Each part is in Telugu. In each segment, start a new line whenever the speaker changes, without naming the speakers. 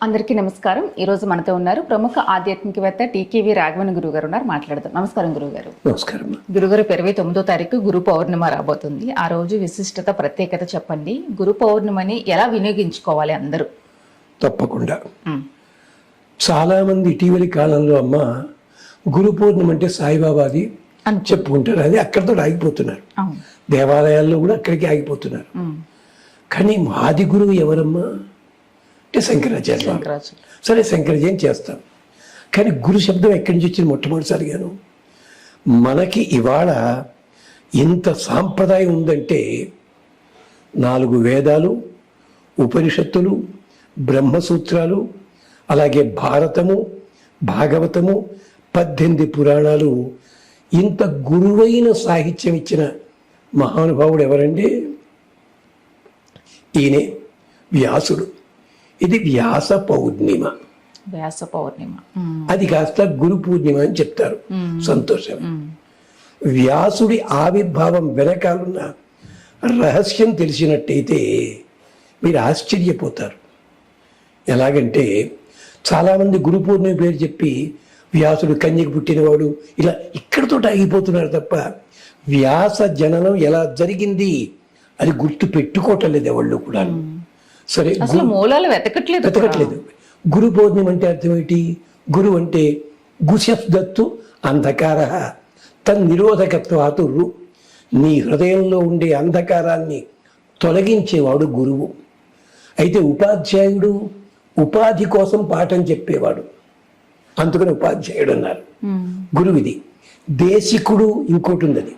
అందరికీ నమస్కారం. ఈ రోజు మనతో ఉన్నారు ప్రముఖ ఆధ్యాత్మికవేత్త టీకేవి రాఘవన్ గురువు గారు ఉన్నారు. మాట్లాడదాం. నమస్కారం గురుగారు.
నమస్కారం.
గురుగారు, 29వ తారీఖు గురు పౌర్ణిమ రాబోతుంది. ఆ రోజు విశిష్టత, ప్రత్యేకత చెప్పండి. గురు పౌర్ణిమని ఎలా వినియోగించుకోవాలి అందరూ?
తప్పకుండా. చాలా మంది ఇటీవలి కాలంలో అమ్మ గురు పౌర్ణిమ అంటే సాయిబాబాది అని చెప్పుకుంటారు. అది అక్కడితో ఆగిపోతున్నారు. దేవాలయాల్లో కూడా అక్కడికి ఆగిపోతున్నారు. కానీ ఆది గురువు ఎవరమ్మా అంటే శంకరాచార్య. సరే, శంకరాచార్యం చేస్తాం. కానీ గురు శబ్దం ఎక్కడి నుంచి వచ్చింది? మొట్టమొదటిసారిగాను మనకి ఇవాళ ఇంత సాంప్రదాయం ఉందంటే 4 వేదాలు, ఉపనిషత్తులు, బ్రహ్మసూత్రాలు, అలాగే భారతము, భాగవతము, 18 పురాణాలు, ఇంత గురువైన సాహిత్యం ఇచ్చిన మహానుభావుడు ఎవరండి? ఈయనే వ్యాసుడు. ఇది వ్యాస పౌర్ణిమ.
వ్యాస పౌర్ణిమ
అది కాస్త గురు పూర్ణిమ అని చెప్తారు. సంతోషం. వ్యాసుడి ఆవిర్భావం వెనకాలన్న రహస్యం తెలిసినట్టయితే మీరు ఆశ్చర్యపోతారు. ఎలాగంటే చాలామంది గురు పూర్ణిమ పేరు చెప్పి వ్యాసుడు కన్యకు పుట్టినవాడు ఇలా ఇక్కడితో ఆగిపోతున్నారు తప్ప వ్యాస జననం ఎలా జరిగింది అది గుర్తు పెట్టుకోవటం లేదు ఎవళ్ళు కూడా. సరే,
మూలాలు వెతకట్లేదు.
గురు పౌర్ణిమ అంటే అర్థం ఏంటి? గురు అంటే గుశబ్దత్తు అంధకార తన్నిరోధకత్వాతు రు. నీ హృదయంలో ఉండే అంధకారాన్ని తొలగించేవాడు గురువు. అయితే ఉపాధ్యాయుడు ఉపాధి కోసం పాఠం చెప్పేవాడు, అందుకని ఉపాధ్యాయుడు అన్నారు. గురువిది. దేశికుడు ఇంకోటి ఉన్నది,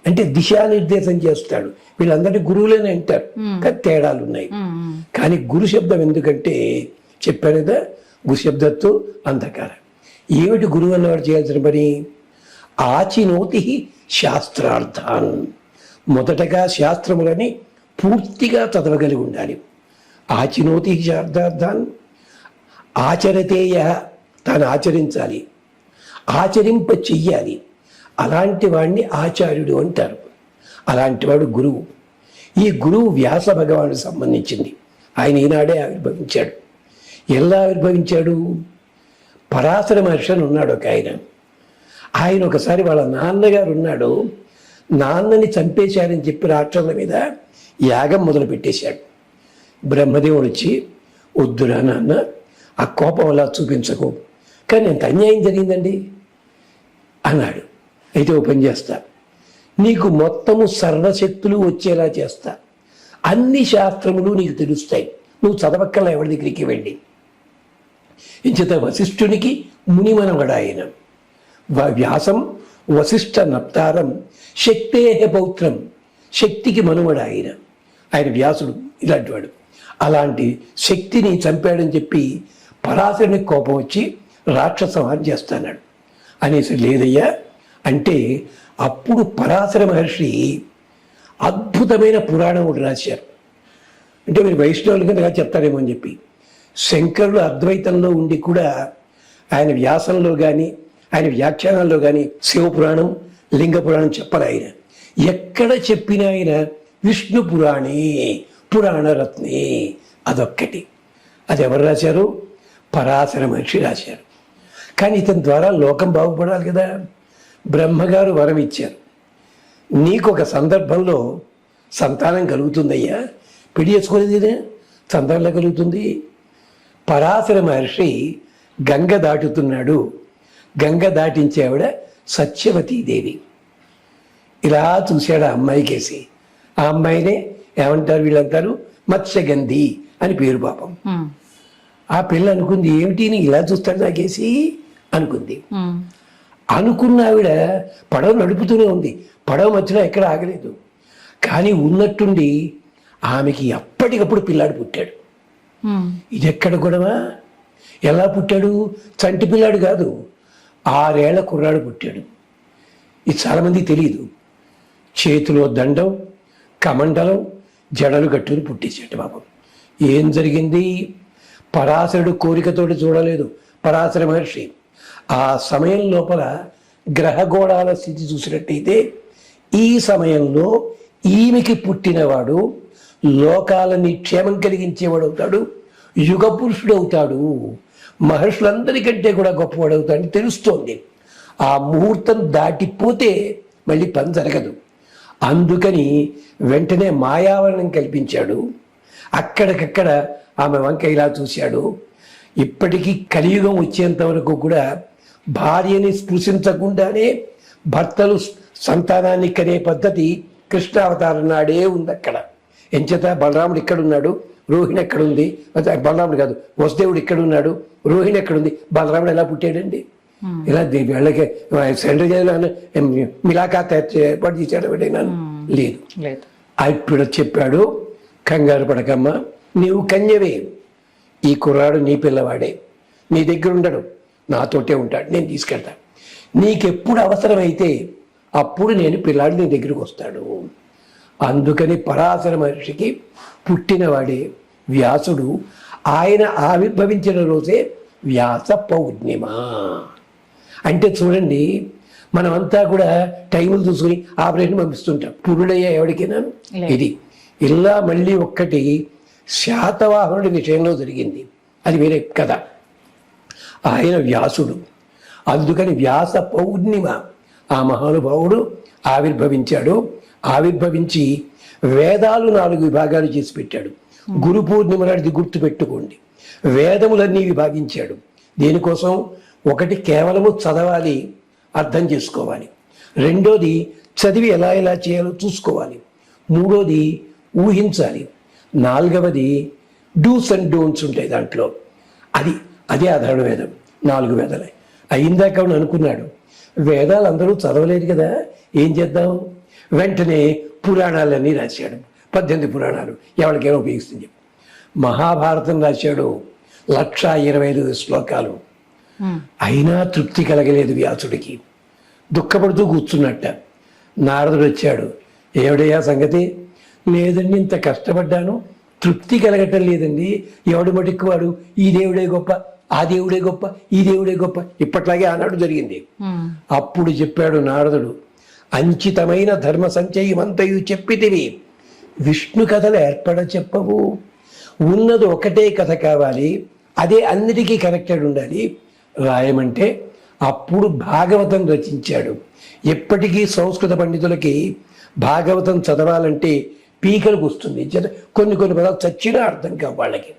అంటే దిశానిర్దేశం చేస్తాడు. వీళ్ళందరినీ గురువులేనే అంటారు, కానీ తేడాలు ఉన్నాయి. కానీ గురు శబ్దం ఎందుకంటే చెప్పాను కదా, గురుశబ్దత్తు అంధకారం. ఏమిటి గురువు అన్నవాడు చేయాల్సిన పని? ఆచినోతి శాస్త్రార్థాన్. మొదటగా శాస్త్రములని పూర్తిగా చదవగలిగి ఉండాలి. ఆచినోతి శాస్త్రార్థాన్ ఆచరతేయ, తాను ఆచరించాలి, ఆచరింప చెయ్యాలి. అలాంటి వాడిని ఆచార్యుడు అంటారు. అలాంటి వాడు గురువు. ఈ గురువు వ్యాస భగవానుడికి సంబంధించింది. ఆయన ఈనాడే ఆవిర్భవించాడు. ఎలా ఆవిర్భవించాడు? పరాశర మహర్షి అని ఉన్నాడు ఒక ఆయన ఒకసారి వాళ్ళ నాన్నగారు ఉన్నాడు, నాన్నని చంపేశారని చెప్పి రాక్షసుల మీద యాగం మొదలు పెట్టేశాడు. బ్రహ్మదేవుడు వచ్చి, వద్దురా నాన్న, ఆ కోపం అలా చూపించకు, కానీ ఎంత అన్యాయం జరిగిందండి అన్నాడు. అయితే ఓ పని చేస్తా, నీకు మొత్తము సర్వశక్తులు వచ్చేలా చేస్తా, అన్ని శాస్త్రములు నీకు తెలుస్తాయి, నువ్వు చదవక్కల్లా ఎవరి దగ్గరికి వెళ్ళి. ఇంచేత వశిష్ఠునికి మునిమనవడు ఆయన. వ్యాసం వశిష్ఠ నప్తారం శక్తే పౌత్రం. శక్తికి మనువడు ఆయన. ఆయన వ్యాసుడు ఇలాంటి వాడు. అలాంటి శక్తిని చంపాడని చెప్పి పరాశరునికి కోపం వచ్చి రాక్షస సంహారం చేస్తాడు. అనేసి లేదయ్యా అంటే అప్పుడు పరాశర మహర్షి అద్భుతమైన పురాణం ఒకటి రాశారు. అంటే మీరు వైష్ణవుల కింద చెప్తారేమో అని చెప్పి. శంకరుడు అద్వైతంలో ఉండి కూడా ఆయన వ్యాసంలో కానీ ఆయన వ్యాఖ్యానాల్లో కానీ శివపురాణం, లింగ పురాణం చెప్పరు ఆయన. ఎక్కడ చెప్పిన ఆయన విష్ణు పురాణే పురాణరత్నే అదొక్కటి. అది ఎవరు రాశారు? పరాశర మహర్షి రాశారు. కానీ ఇతని ద్వారా లోకం బాగుపడాలి కదా. బ్రహ్మగారు వరం ఇచ్చారు, నీకు ఒక సందర్భంలో సంతానం కలుగుతుందయ్యా, పెళ్లి చేసుకోలేదేనా, సంతానంలో కలుగుతుంది. పరాశర మహర్షి గంగ దాటుతున్నాడు. గంగ దాటించే ఆవిడ సత్యవతీదేవి. ఇలా చూశాడు ఆ అమ్మాయికేసి. ఆ అమ్మాయినే ఏమంటారు వీళ్ళంటారు? మత్స్యగంధి అని పేరు. పాపం ఆ పిల్ల అనుకుంది, ఏమిటి ఇలా చూస్తాడు నాకేసి అనుకుంది. అనుకున్న ఆవిడ పడవ నడుపుతూనే ఉంది. పడవ మధ్యలో ఎక్కడ ఆగలేదు. కానీ ఉన్నట్టుండి ఆమెకి అప్పటికప్పుడు పిల్లాడు పుట్టాడు. ఇది ఎక్కడ గొడవ? ఎలా పుట్టాడు? చంటి పిల్లాడు కాదు, 6 ఏళ్ల కుర్రాడు పుట్టాడు. ఇది చాలామందికి తెలియదు. చేతిలో దండం, కమండలం, జడలు కట్టుకుని పుట్టేసాడు పాపం. ఏం జరిగింది? పరాశరుడు కోరికతోటి చూడలేదు పరాశర మహర్షి. ఆ సమయం లోపల గ్రహగోళాల స్థితి చూసినట్టయితే ఈ సమయంలో ఈమెకి పుట్టినవాడు లోకాలని క్షేమం కలిగించేవాడు అవుతాడు, యుగ పురుషుడు అవుతాడు, మహర్షులందరికంటే కూడా గొప్పవాడు అవుతాడని తెలుస్తోంది. ఆ ముహూర్తం దాటిపోతే మళ్ళీ పని జరగదు. అందుకని వెంటనే మాయావరణం కల్పించాడు. అక్కడికక్కడ ఆమె వంక ఇలా చూశాడు. ఇప్పటికీ కలియుగం వచ్చేంత వరకు కూడా భార్యని స్పృశించకుండానే భర్తలు సంతానాన్ని కనే పద్ధతి కృష్ణావతారం నాడే ఉంది. అక్కడ ఎంచేత బలరాముడు ఇక్కడున్నాడు, రోహిణి ఎక్కడుంది, బలరాముడు కాదు వసుదేవుడు ఇక్కడున్నాడు, రోహిణి ఎక్కడుంది, బలరాముడు ఎలా పుట్టాడండి? ఇలా వీళ్ళకి సెంటర్ మిలాఖాత్ ఏర్పాటు చేశాడు ఎవడైనా? లేదు. ఇప్పుడు చెప్పాడు, కంగారు పడకమ్మ, నీవు కన్యవే, ఈ కుర్రాడు నీ పిల్లవాడే, నీ దగ్గర ఉండడు, నాతోటే ఉంటాడు, నేను తీసుకెళ్తాను. నీకెప్పుడు అవసరమైతే అప్పుడు నేను పిల్లాడు నీ దగ్గరికి వస్తాడు. అందుకని పరాశర మహర్షికి పుట్టినవాడే వ్యాసుడు. ఆయన ఆవిర్భవించిన రోజే వ్యాస పౌర్ణిమ. అంటే చూడండి, మనమంతా కూడా టైములు చూసుకుని ఆపరేషన్ పంపిస్తుంటాం. పురుడయ్యా ఎవరికైనా ఇది. ఇలా మళ్ళీ ఒక్కటి శాతవాహనుడి విషయంలో జరిగింది, అది వేరే కథ. ఆయన వ్యాసుడు, అందుకని వ్యాస పౌర్ణిమ ఆ మహానుభావుడు ఆవిర్భవించాడు. ఆవిర్భవించి వేదాలు 4 విభాగాలు చేసి పెట్టాడు. గురు పూర్ణిమ నాటిది గుర్తు పెట్టుకోండి. వేదములన్నీ విభాగించాడు. దేనికోసం? ఒకటి కేవలము చదవాలి, అర్థం చేసుకోవాలి. రెండోది చదివి ఎలా ఎలా చేయాలో చూసుకోవాలి. మూడోది ఊహించాలి. నాలుగవది డూస్ అండ్ డోంట్స్ ఉంటాయి దాంట్లో. అదే ఆధార వేదం. 4 వేదాలే. అయిందాక అనుకున్నాడు, వేదాలు అందరూ చదవలేదు కదా, ఏం చేద్దాం? వెంటనే పురాణాలన్నీ రాశాడు. 18 పురాణాలు ఎవరికైనా ఉపయోగిస్తుంది. మహాభారతం రాశాడు, 125 శ్లోకాలు. అయినా తృప్తి కలగలేదు వ్యాసుడికి. దుఃఖపడుతూ కూర్చున్నట్ట. నారదుడు వచ్చాడు, ఏమిడయ్యా సంగతి? లేదండి, ఇంత కష్టపడ్డాను, తృప్తి కలగటం లేదండి. ఎవడు మటుక్కువాడు, ఈ దేవుడే గొప్ప, ఆ దేవుడే గొప్ప, ఈ దేవుడే గొప్ప, ఇప్పట్లాగే ఆనాడు జరిగింది. అప్పుడు చెప్పాడు నారదుడు, అంచితమైన ధర్మ సంచయమంతయు చెప్పితివి, విష్ణు కథలు ఏర్పడ చెప్పవు. ఉన్నది ఒకటే కథ కావాలి, అదే అన్నిటికీ కనెక్టెడ్ ఉండాలి రాయమంటే అప్పుడు భాగవతం రచించాడు. ఎప్పటికీ సంస్కృత పండితులకి భాగవతం చదవాలంటే పీకలకు వస్తుంది. కొన్ని పదాలు చచ్చినా అర్థం కావు వాళ్ళకి.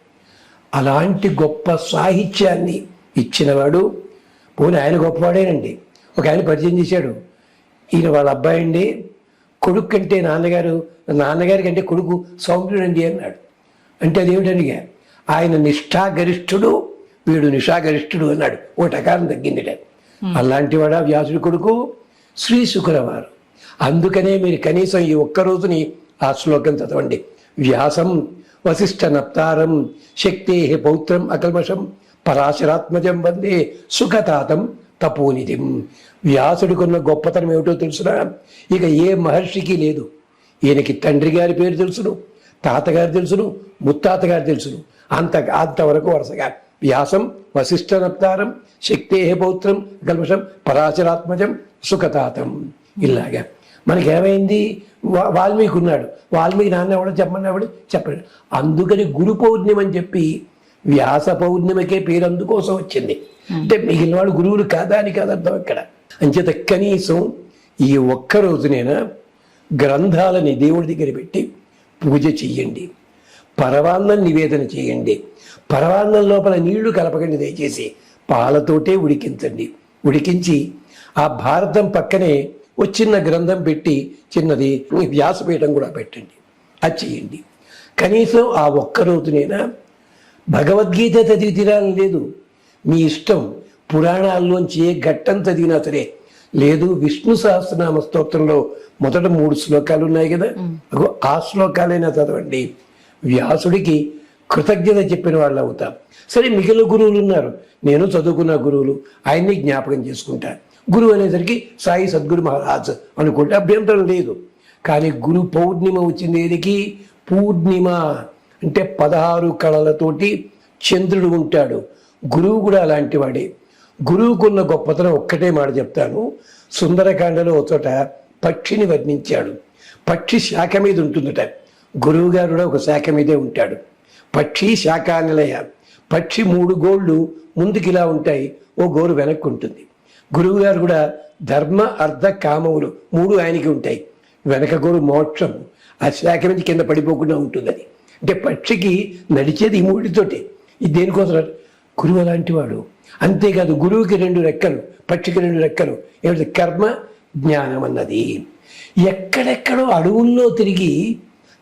అలాంటి గొప్ప సాహిత్యాన్ని ఇచ్చినవాడు. పోనీ ఆయన గొప్పవాడేనండి. ఒక ఆయన పరిచయం చేశాడు, ఈయన వాళ్ళ అబ్బాయి అండి, కొడుకు కంటే నాన్నగారి కంటే కొడుకు సౌమ్యుడండి అన్నాడు. అంటే అదేమిటనిగా, ఆయన నిష్ఠాగరిష్ఠుడు, వీడు నిషాగరిష్ఠుడు అన్నాడు. ఓ టకారం తగ్గిందిట. అలాంటి వాడా వ్యాసుడి కొడుకు? శ్రీ శుక్రవారం. అందుకనే మీరు కనీసం ఈ ఒక్కరోజుని ఆ శ్లోకం చదవండి. వ్యాసం వశిష్ఠ నప్తారం శక్తే పౌత్రం అకల్మషం పరాశరాత్మజం వందే సుఖతాతం తపోనిధిం. వ్యాసుడికున్న గొప్పతనం ఏమిటో తెలుసునా? ఇక ఏ మహర్షికి లేదు. ఈయనకి తండ్రి గారి పేరు తెలుసును, తాతగారు తెలుసును, ముత్తాతగారు తెలుసును. అంతవరకు వరుసగా వ్యాసం వశిష్ఠ నప్తారం శక్తే పౌత్రం కల్మషం పరాశరాత్మజం సుఖతాతం. ఇలాగా మనకేమైంది? వాల్మీకి ఉన్నాడు, వాల్మీకి నాన్న ఎవడో చెప్పమన్నాడు, చెప్పాడు. అందుకని గురు పౌర్ణిమ అని చెప్పి వ్యాస పౌర్ణిమకే పేరు అందుకోసం వచ్చింది. అంటే మిగిలిన వాళ్ళు గురువులు కాదా అని కాదు అర్థం ఇక్కడ. అంచేత కనీసం ఈ ఒక్క రోజునైనా గ్రంథాలని దేవుడి దగ్గర పెట్టి పూజ చెయ్యండి, పరవాన్నం నివేదన చేయండి. పరవాన్నం లోపల నీళ్లు కలపకండి దయచేసి, పాలతోటే ఉడికించండి. ఉడికించి ఆ భారతం పక్కనే ఓ చిన్న గ్రంథం పెట్టి చిన్నది వ్యాసపీఠం కూడా పెట్టండి. అది చెయ్యండి. కనీసం ఆ ఒక్క రోజునైనా భగవద్గీత చదివి తీరాలని లేదు, మీ ఇష్టం. పురాణాల్లోంచి ఏ ఘట్టం చదివినా సరే. లేదు, విష్ణు సహస్రనామ స్తోత్రంలో మొదట 3 శ్లోకాలు ఉన్నాయి కదా, ఆ శ్లోకాలైనా చదవండి. వ్యాసుడికి కృతజ్ఞత చెప్పిన వాళ్ళు అవుతాం. సరే, మిగిలిన గురువులు ఉన్నారు, నేను చదువుకున్న గురువులు, ఆయన్ని జ్ఞాపకం చేసుకుంటాను. గురువు అనేసరికి సాయి సద్గురు మహారాజ్ అనుకుంటే అభ్యంతరం లేదు. కానీ గురు పౌర్ణిమ వచ్చింది ఏదికి? పూర్ణిమ అంటే 16 కళలతోటి చంద్రుడు ఉంటాడు. గురువు కూడా అలాంటి వాడే. గురువుకున్న గొప్పతనం ఒక్కటే మాట చెప్తాను. సుందరకాండలో ఒక చోట పక్షిని వర్ణించాడు. పక్షి శాఖ మీద ఉంటుందట, గురువు గారు కూడా ఒక శాఖ మీదే ఉంటాడు. పక్షి శాఖానిలయ. పక్షి 3 గోళ్ళు ముందుకు ఇలా ఉంటాయి, ఓ గోరు వెనక్కి ఉంటుంది. గురువు గారు కూడా ధర్మ అర్థ కామములు 3 ఆయనకి ఉంటాయి. వెనక గోరు మోక్షం, ఆ శాఖ నుంచి కింద పడిపోకుండా ఉంటుందని. అంటే పక్షికి నడిచేది ఈ 3తోటే. ఇది దేనికోసం? గురువు అలాంటి వాడు. అంతేకాదు గురువుకి 2 రెక్కలు, పక్షికి 2 రెక్కలు. ఏమిటి? కర్మ జ్ఞానం అన్నది. ఎక్కడెక్కడో అడవుల్లో తిరిగి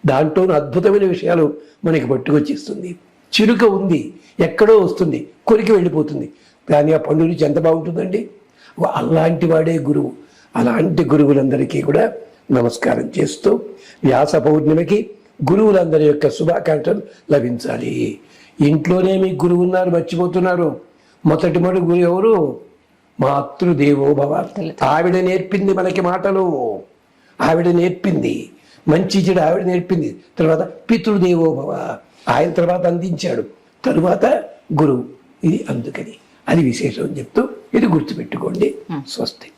దాంట్లోనూ అద్భుతమైన విషయాలు మనకి పట్టుకొచ్చిస్తుంది. చిలుక ఉంది, ఎక్కడో వస్తుంది, కొరికి వెళ్ళిపోతుంది, కానీ ఆ పండు రుచి ఎంత బాగుంటుందండి. అలాంటి వాడే గురువు. అలాంటి గురువులందరికీ కూడా నమస్కారం చేస్తూ వ్యాస పౌర్ణమికి గురువులందరి యొక్క శుభాకాంక్షలు లభించాలి. ఇంట్లోనే మీకు గురువు ఉన్నారు, మర్చిపోతున్నారు. మొదటి గురువు ఎవరు? మాతృదేవో భవ. ఆవిడ నేర్పింది మనకి మాటలు, ఆవిడ నేర్పింది మంచి చెడు, ఆవిడ నేర్పింది. తర్వాత పితృదేవో భవ, ఆయన తర్వాత అందించాడు, తరువాత గురువు. ఇది అందుకని అది విశేషం అని చెప్తూ ఇది గుర్తుపెట్టుకోండి. స్వస్తి.